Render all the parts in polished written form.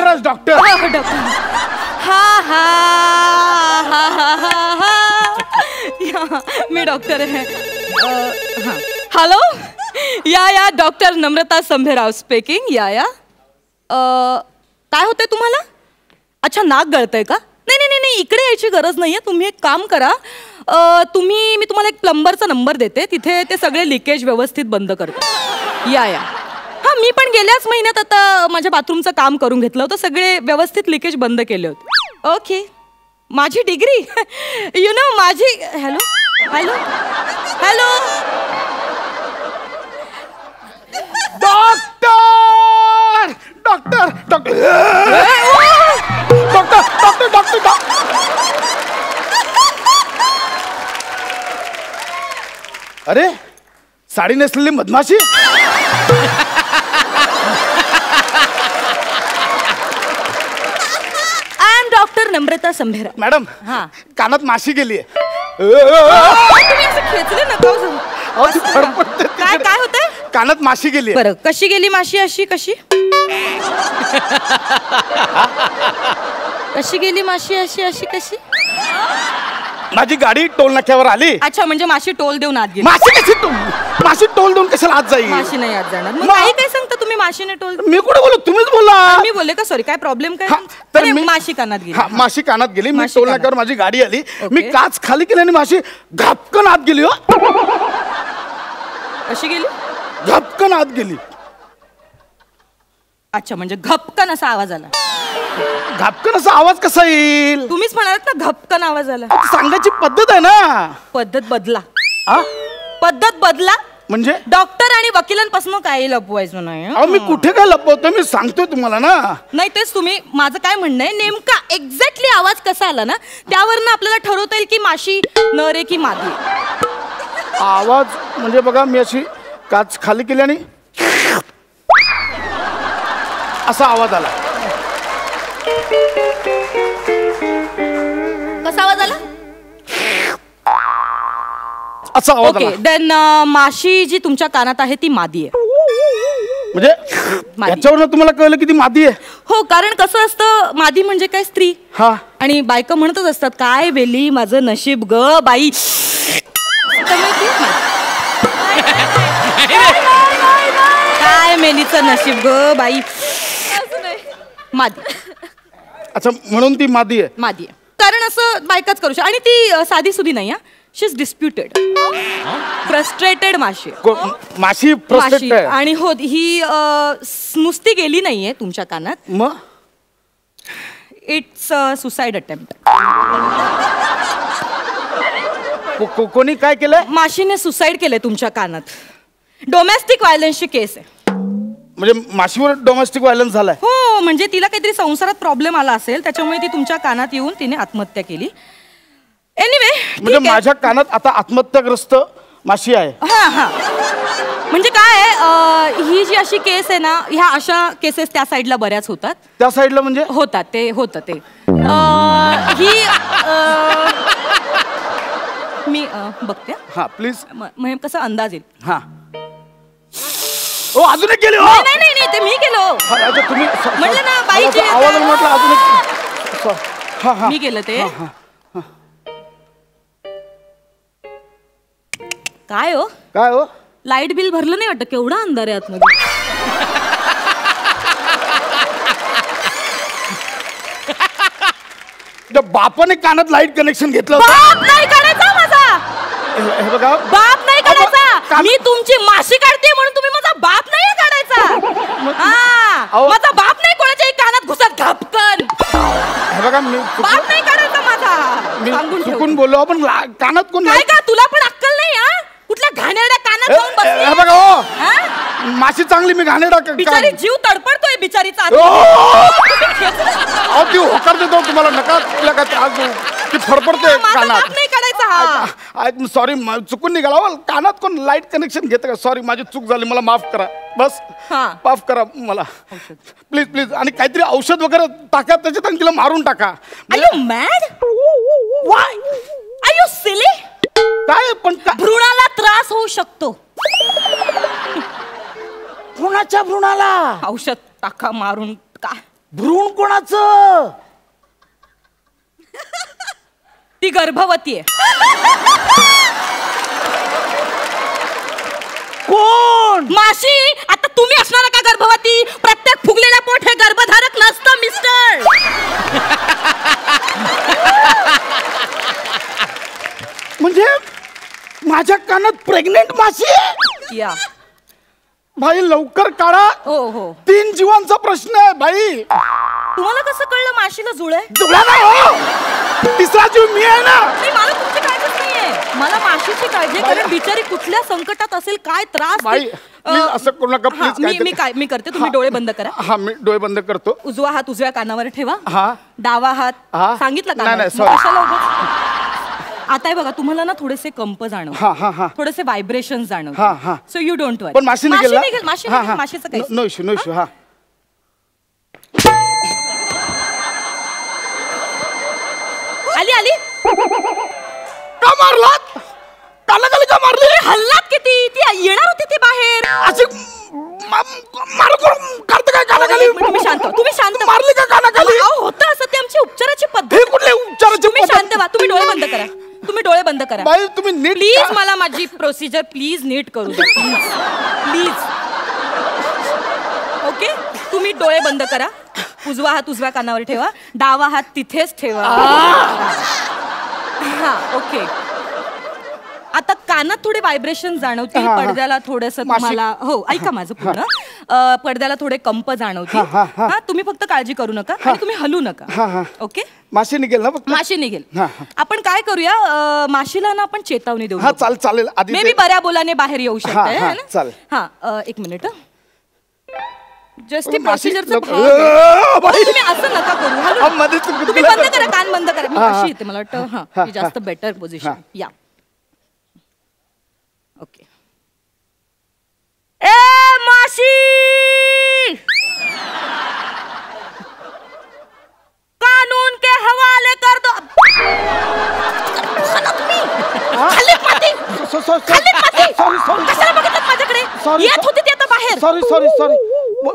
डॉक्टरच डॉक्टर. हा हा हा हा हा मी डॉक्टर आहे. हॅलो, या डॉक्टर नम्रता संभेराव स्पीकिंग. या काय होतंय तुम्हाला? अच्छा, नाक गळतंय का? नाही, इकडे यायची गरज नाहीये. तुम्ही एक काम करा, मी तुम्हाला एक प्लंबरचा नंबर देते, तिथे ते सगळे लिकेज व्यवस्थित बंद करतो. या हा, मी पण गेल्याच महिन्यात आता माझ्या बाथरूमचं काम करून घेतलं होतं, सगळे व्यवस्थित लिकेज बंद केले होते. ओके, माझी डिग्री यु नो माझी. Hello hello hello doctor doctor doctor doctor doctor doctor. अरे, साडी नेसलेली मधमाशी. डॉक्टर नम्रता संभेरा. मॅडम, हा, कानात माशी गेली. काय होतंय? कानात माशी गेली. बरं, कशी गेली माशी? अशी कशी कशी गेली माशी? अशी कशी? माझी गाडी टोल नाक्यावर आली. अच्छा, म्हणजे माशी टोल देऊन आत गेली. माशी टोल देऊन कशाला आत जाईल? माशी नाही आत जाणार. मग काही काय सांगता तुम्ही? माशीने टोल? मी कुठे बोललो? तुम्हीच बोलला. मी बोलले का? सॉरी, काय प्रॉब्लेम काय? तर माशी कानात गेली. माशी कानात गेली. मी टोल नाक्यावर माझी गाडी आली. मी काच खाली केली आणि माशी घपकन आत गेली. हो, कशी गेली? घपकन आत गेली. अच्छा, म्हणजे घपकन असा आवाज आला. घपकन असा आवाज कसा येईल? तुम्हीच म्हणालात ना घपकन आवाज आला. सांगायची पद्धत आहे ना. पद्धत बदला. पद्धत बदला म्हणजे? डॉक्टर आणि वकिलांपासून काही लपवायचं नाही. मी कुठे काय लपवतो? मी सांगतोय तुम्हाला ना. नाही, तेच तुम्ही. माझं काय म्हणणं आहे, नेमका एक्झॅक्टली आवाज कसा आला ना, त्यावरनं आपल्याला ठरवता येईल की माशी नर आहे की मादी. आवाज म्हणजे बघा, मी अशी काच खाली केली आणि असा आवाज आला. कसा आवाज आला? असा आवाज आला. ओके, देन माशी जी तुमच्या कानात आहे ती मादी आहे. म्हणजे याच्यावरनं तुम्हाला कळलं की ती मादी आहे? हो, कारण कसं असतं, मादी म्हणजे काय, स्त्री. हा, आणि बायका म्हणतच असतात, काय वेली माझं नशीब ग बाई. काय मेलीचं नशीब ग बाई. मादी. अच्छा, म्हणून ती मादी आहे. मादी आहे, कारण असं बायकाच करू शकते. आणि ती साधी सुधी नाही. शी इज डिस्प्युटेड, फ्रस्ट्रेटेड माशी. माशी फ्रस्ट्रेटेड. आणि हो, ही नुसती गेली नाहीये तुमच्या कानात. मग इट्स सुसाइड अटेम्प्ट. कोणी काय केलंय? माशीने सुसाइड केलंय तुमच्या कानात. डोमेस्टिक व्हायलन्सची केस आहे. म्हणजे माशीवर डोमेस्टिक व्हायलन्स झालाय? हो, म्हणजे तिला काहीतरी संसारात प्रॉब्लेम आला असेल, त्याच्यामुळे ती तुमच्या कानात येऊन तिने आत्महत्या केली. एनिवे, म्हणजे माझ्या कानात आता आत्महत्याग्रस्त माशी आहे. हा, म्हणजे काय आहे, ही जी अशी केस आहे ना, ह्या अशा केसेस त्या साईडला बऱ्याच होतात. त्या साईडला म्हणजे? होतं ते ही मी बघते. हा, प्लीज. म्हणजे कसा अंदाज येईल. हा. ओ, अजून एक गेली. नाही, ते मी केलं. तुम्ही म्हटलं ना, बाईची आवाज म्हटलं अजून एक. मी केलं ते. काय हो? लाईट बिल भरलं नाही वाटतं? केवढा अंधार आहे आतमध्ये. बापाने कानात लाईट कनेक्शन घेतलं. बाप नाही काढायचा माझा. हे बघा, बाप नाही काढायचा. मी तुमची माशी काढते म्हणून तुम्ही माझा बाप नाही काढायचा. माझा बाप नाही कोणाच्याही कानात घुसत घपकन. हे बघा, मी बाप नाही काढायचा माझा. मी चुकून बोललो. आपण कानात कोण काय का? तुला पण अक्कल नाही? कुठल्या घाणेरड्या कानात जाऊन बसली? हे बघा, हो, माशी चांगली, मी घाणेरडा. बिचारी जीव तडपडतोय बिचारीचा. ती होकार देतो तुम्हाला. नका तिला काय त्रास देऊ. ती फडफडते कानात. नाही काढायचा. सॉरी, चुकून निघाला. कानात कोण लाईट कनेक्शन घेतं का? सॉरी, माझी चूक झाली, मला माफ करा. बस माफ करा मला, प्लीज. आणि काहीतरी औषध वगैरे टाका त्याच्यात आणि तिला मारून टाका. Are you mad? Why are you silly? काय पण भ्रूणाला त्रास होऊ शकतो. भ्रूणाच्या भ्रूणाला औषध टाका मारून. का भ्रूण कोणाचं? ती गर्भवती आहे. कोण? माशी. आता तुम्ही असणार का गर्भवती? प्रत्येक फुगलेला पोट हे गर्भधारक नसतं मिस्टर. म्हणजे माझ्या कानात प्रेग्नेंट माशी आहे? या भाई लवकर काढा. हो हो. 3 जीवांचा प्रश्न आहे भाई. तुम्हाला कसं कळलं माशीला जुळ आहे? जुळा नाही हो, तिसरा जीव मी आहे ना. नाही, मला तुमची काळजीच नाहीये. मला माशीची काळजी, कारण बिचारी कुठल्या संकटात असेल, काय त्रास. भाई असं करू नका प्लीज. मी करते, तुम्ही डोळे बंद करा. हा मी डोळे बंद करतो. उजवा हात उजव्या कानावर ठेवा. हा. डावा हात. हा. सांगितलं का? नाही सॉरी. आता बघा, तुम्हाला ना थोडेसे कंप जाणव, थोडेसे व्हायब्रेशन जाणव. सो यू डोंट वरी. पण माशी निघेल. माशीचं काही नो इश्यू नो इश्यू. हा आली आली. का मारलात? कानाखाली का मारली? हल्लात किती? ती येणार होती ती बाहेर. असे मार करून काढते काय कानाखाली? तुम्ही शांत मारली का कानाखाली? होतं असं, ती आमची उपचाराची पद्धत. हे कुठले उपचाराची? तुम्ही शांत व्हा. तुम्ही डोळे बंद करा. तुम्ही डोळे बंद करा. बाई तुम्ही नीट प्लीज मला माझी प्रोसिजर प्लीज नीट करू द्या. प्लीज. ओके, तुम्ही डोळे बंद करा. उजवा हात उजव्या कानावर ठेवा. डावा हात तिथेच ठेवा. हा ओके. आता कानात थोडे व्हायब्रेशन जाणवतील. पडद्याला थोडंसं तुम्हाला, हो ऐका माझं पूर्ण, पडद्याला थोडे कंप जाणवतील. हा, तुम्ही फक्त काळजी करू नका आणि तुम्ही हलू नका. ओके. माशी निघेल ना? माशी निघेल. आपण काय करूया, माशीला ना आपण चेतावणी देऊ. हा चालेल. मे बी बऱ्या बोलाने बाहेर येऊ शकते. चालेल. हा, एक मिनिट. जस्ट प्रोसिजरचं तुम्ही असं नका करू. तुम्ही बंद करा, कान बंद करा. मी अशी येते, मला वाटतं. हा, जास्त बेटर पोझिशन. या ओके. ए माशी, कानून के हवाले कर दो. कशाला बघतात माझ्याकडे? येत होती ती आता बाहेर. सॉरी.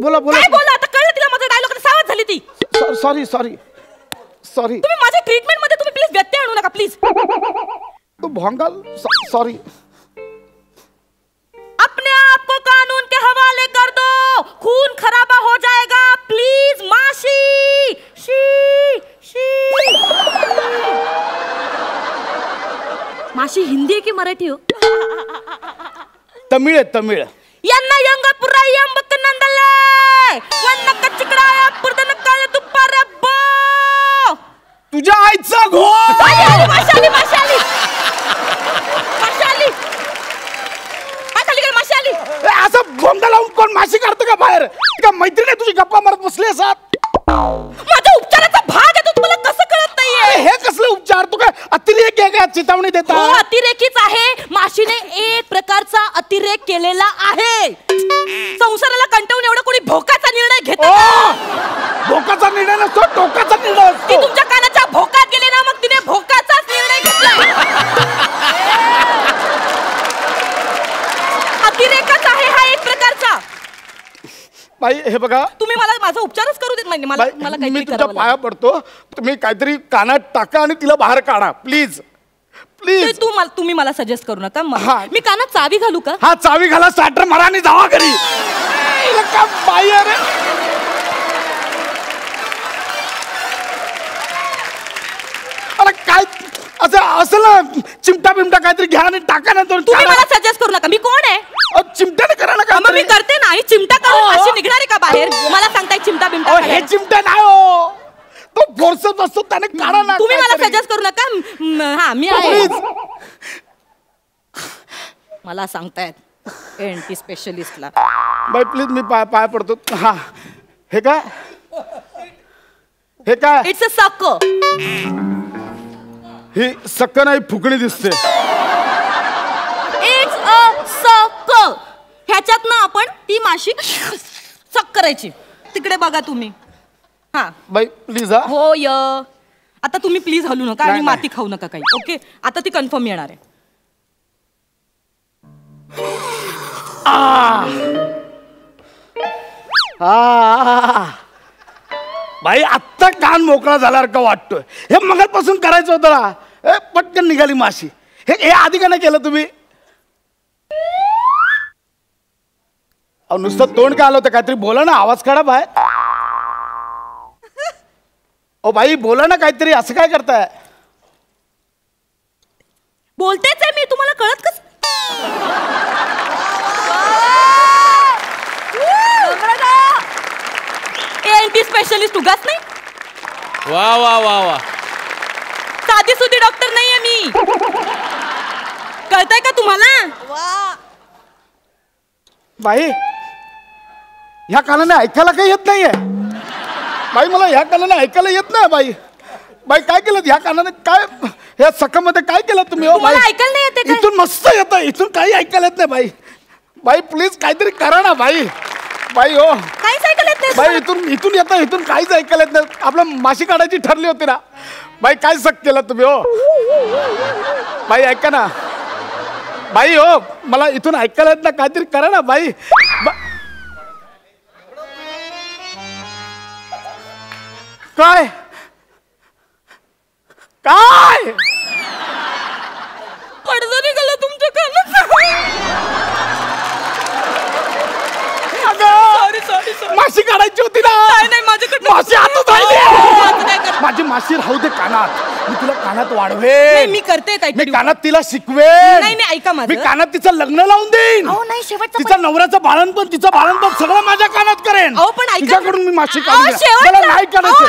बोला. काय बोला? आता कळलं तिला माझा डायलॉग. सावध झाली ती. सॉरी. तुम्ही माझ्या ट्रीटमेंट मध्ये तुम्ही प्लीज व्यत्यय आणू नका प्लीज. तू भोंगाल. सॉरी. अपने आप को कानून के हवाले कर दो, खून खराबा हो जाएगा. प्लीज माशी. माशी हिंदी आहे की मराठी हो? तमिळ. यांना यंगपुरा यंबक नंदले वन्न कचिकडाया पुरदन काळे दुपारे बो. तुझ्या आईचा घोर. माशाली. असं भोंगा लावून कोण माशी काढतं का बाहेर? का मैत्रिणी तुझी गप्पा मारत बसली असात? माझ्या उपचाराचा भाग आहे तो, तुम्हाला कसं कळत नाहीये? हे कसले उपचार? तू काय अतिरेक आहे का? चेतावणी देता? हो, अतिरेकीच आहे. माशीने एक प्रकारचा अतिरेक केलेला आहे. संसाराला कंटाळून एवढा कोणी भोकाचा निर्णय घेतो? भोकाचा निर्णय नसतो, टोकाचा निर्णय असतो. ती तुमच्या कानाच्या भोकात गेली ना, मग तिने भोकाचाच निर्णय घेतला. अतिरेकच आहे हा एक प्रकारचा. बाई हे बघा, तुम्ही मला माझा उपचारच करू देत नाही. मला मी तुझ्या पाया पडतो. तुम्ही काहीतरी कानात टाका आणि तिला बाहेर काढा प्लीज. तुम्ही मला सजेस्ट करू नका. मी कानात चावी घालू का? हा, चावी घाला, स्टार्टर मारा आणि जावा घरी. बाई अरे काय असं ना, चिमटा बिमटा काहीतरी घ्या आणि टाका ना. तुम्ही मला सजेस्ट करू नका. मी कोण आहे? चिमट्याने करा ना. मग मी करते ना. आणि चिमटा करून अशी निघणार आहे का बाहेर? मला सांगताय चिमटा बिमटा? हे चिमटा नाही हो, तो फोर्सच असतो, त्याने काढा ना. तुम्ही मला सजेस्ट करू नका. हा, मी आहे. मला सांगतायत एनटी स्पेशलिस्टला. बाई प्लीज, मी पाय पडतो. हा, हे काय? इट्स अ सक. ही सक्क नाही, फुकणी दिसते. इट्स अ सक. ह्याच्यात ना आपण ती माशी सक करायची. तिकडे बघा तुम्ही. हा बाई प्लीज. हा हो य. आता तुम्ही प्लीज हलू नका आणि माती खाऊ नका काही. ओके, आता ती कन्फर्म येणार आहे. बाई आत्ता कान मोकळा झाल्यासारखं वाटतोय. हे मगापासून करायचं होतं ना. पटकन निघाली माशी. हे आधी का नाही केलं तुम्ही? अहो नुसतं तोंड काय आलं होतं? काहीतरी बोला ना, आवाज काढा बाहेर. ओ बाई बोला ना काहीतरी, असं काय करताय? बोलतेच आहे मी, तुम्हाला कळत कस? एनटी स्पेशलिस्ट उगाच नाही. वा वा वा वा. साधी सुधी डॉक्टर नाहीये मी. कळतंय का तुम्हाला? बाई ह्या कानाने ऐकायला काही येत नाहीये. बाई मला ह्या कानाने ऐकायला येत नाही. बाई बाई काय केलं ह्या कानाने? काय ह्या सकामध्ये काय केलं तुम्ही? हो बाई ऐकायला नाही येते? इथून मस्त येतं, इथून काही ऐकायला येत नाही. बाई बाई प्लीज काहीतरी करा ना बाई. बाई हो काहीच ऐकायला येत नाही. बाई इथून येतं, इथून काहीच ऐकायला येत नाही. आपलं माशी काढायची ठरली होती ना बाई. काय सक केलं तुम्ही? हो बाई ऐका ना बाई. हो मला इथून ऐकायला येत ना, काहीतरी करा ना बाई. काय काय पडदा निघाला तुमच्या कानात. सॉरी माशी काढायची होती ना. नाही माझ्याकडे माशी हातात राहिली. माझी माशी राहू दे कानात. मी तुला कानात वाढवे. मी करते काय? मी कानात तिला शिकवे. नाही ऐका माझं. मी कानात तिचं लग्न लावून देईन. नाही शेवटचं तिचा नवऱ्याचं बाळणपण, तिचं बाळणपण सगळं माझ्या कानात करेन. पण तिच्याकडून मी माशी अहो, काढून मला नाही काढायचं.